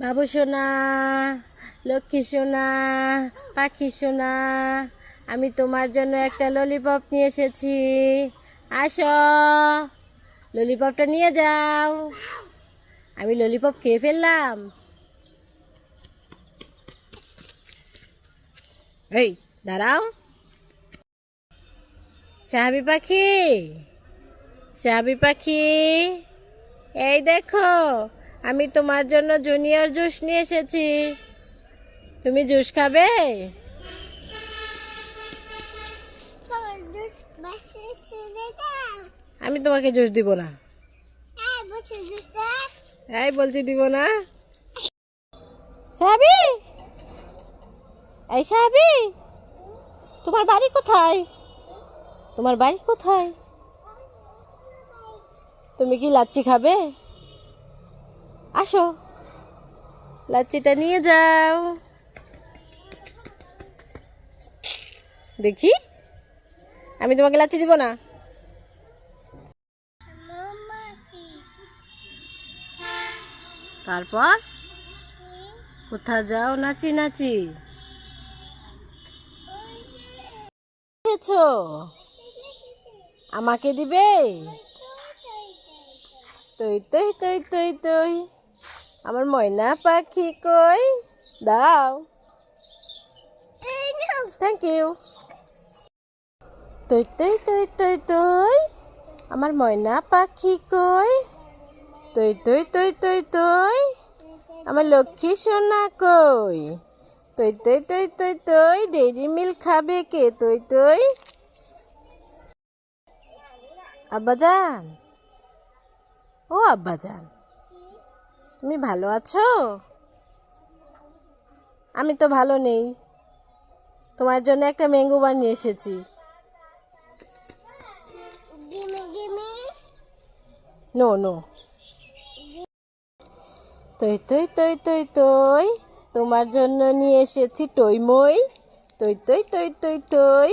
বাবু সোনা, লক্ষ্মী সোনা, পাখি সোনা, আমি তোমার জন্য একটা ললিপপ নিয়ে এসেছি। আসো, ললিপপটা নিয়ে যাও। আমি ললিপপ খেয়ে ফেললাম। এই দাঁড়াও। সাহাবি পাখি, সাহাবি পাখি, এই দেখো, আমি তোমার জন্য জুনিয়র জুস নিয়ে এসেছি। তুমি জুস খাবে? আমি তোমাকে জুস দিব না। এই বলছি দিব না। সাহাবি, এই সাহাবি, তোমার বাড়ি কোথায়? তোমার বাড়ি কোথায়? তুমি কি লাচ্ছি খাবে? আসো, লাচ্ছিটা নিয়ে যাও। দেখি, আমি তোমাকে লাচ্ছি দিব না। তারপর কোথায় যাও নাচি নাচি? আমাকে দিবে? তুই তুই তুই তুই তুই আমার ময়না পাখি কই? দাও। Thank you. তুই তুই তুই তুই তুই আমার ময়না পাখি কই? তুই তুই তুই তুই তুই আমার লক্ষ্মী সোনা কই? তুই তুই তুই তুই তুই ডেইরি মিল্ক খাবে কে? তুই তুই আব্বাজান, ও আব্বাজান, তুমি ভালো আছো? আমি তো ভালো নেই। তোমার জন্য একটা ম্যাঙ্গো বার নিয়ে এসেছি। No no. তুই তুই তুই তুই তুই তোমার জন্য নিয়ে এসেছি টইমই। তুই তুই তুই তুই তুই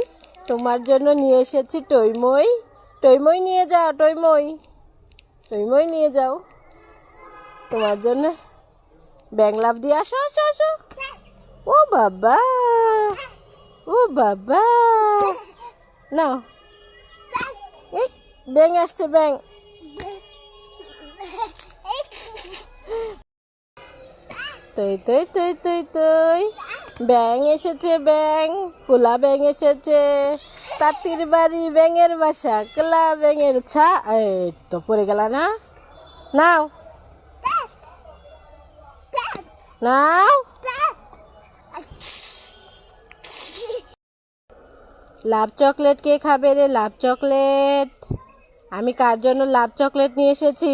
তোমার জন্য নিয়ে এসেছি টইমই। টইমই নিয়ে যাও, টইমই, টইমই নিয়ে যাও। তোমার জন্য ব্যাং লাভ দিয়ে আসো আসো আসো। ও বাবা, ও বাবা, নাও। এই ব্যাং আসছে, ব্যাং। তুই তুই তুই তুই তুই ব্যাং এসেছে, ব্যাং, কোলা ব্যাং এসেছে। তাঁতির বাড়ি ব্যাঙের বাসা, কোলা ব্যাঙের ছা। এই তো পড়ে গেল না। নাও নাও। লাভ চকলেট কে খাবে রে? লাভ চকলেট। আমি কার জন্য লাভ চকলেট নিয়ে এসেছি?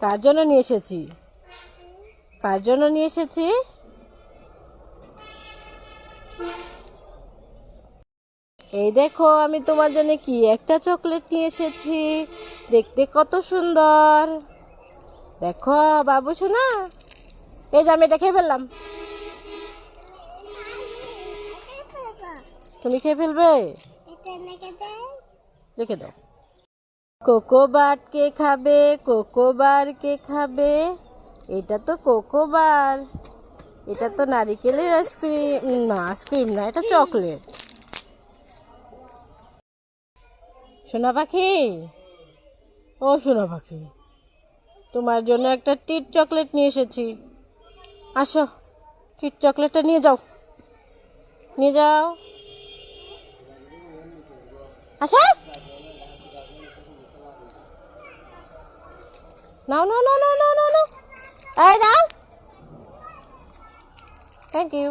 কার জন্য নিয়ে এসেছি? কার জন্য নিয়ে এসেছি? এই দেখো, আমি তোমার জন্য কি একটা চকলেট নিয়ে এসেছি। দেখতে কত সুন্দর। দেখো বাবু সোনা, এই যে আমি এটা খেয়ে ফেললাম। তুমি খেয়ে ফেলবে? রেখে দাও। কোকোবার কে খাবে? কোকোবার কে খাবে? এটা তো কোকোবার। এটা তো নারিকেলের আইসক্রিম না, আইসক্রিম না, এটা চকলেট। সোনা পাখি, ও সোনা পাখি, তোমার জন্য একটা টিট চকলেট নিয়ে এসেছি। আসো, টিট চকলেটটা নিয়ে যাও, নিয়ে যাও। আসো, নাও নাও নাও নাও নাও নাও, এই নাও। Thank you.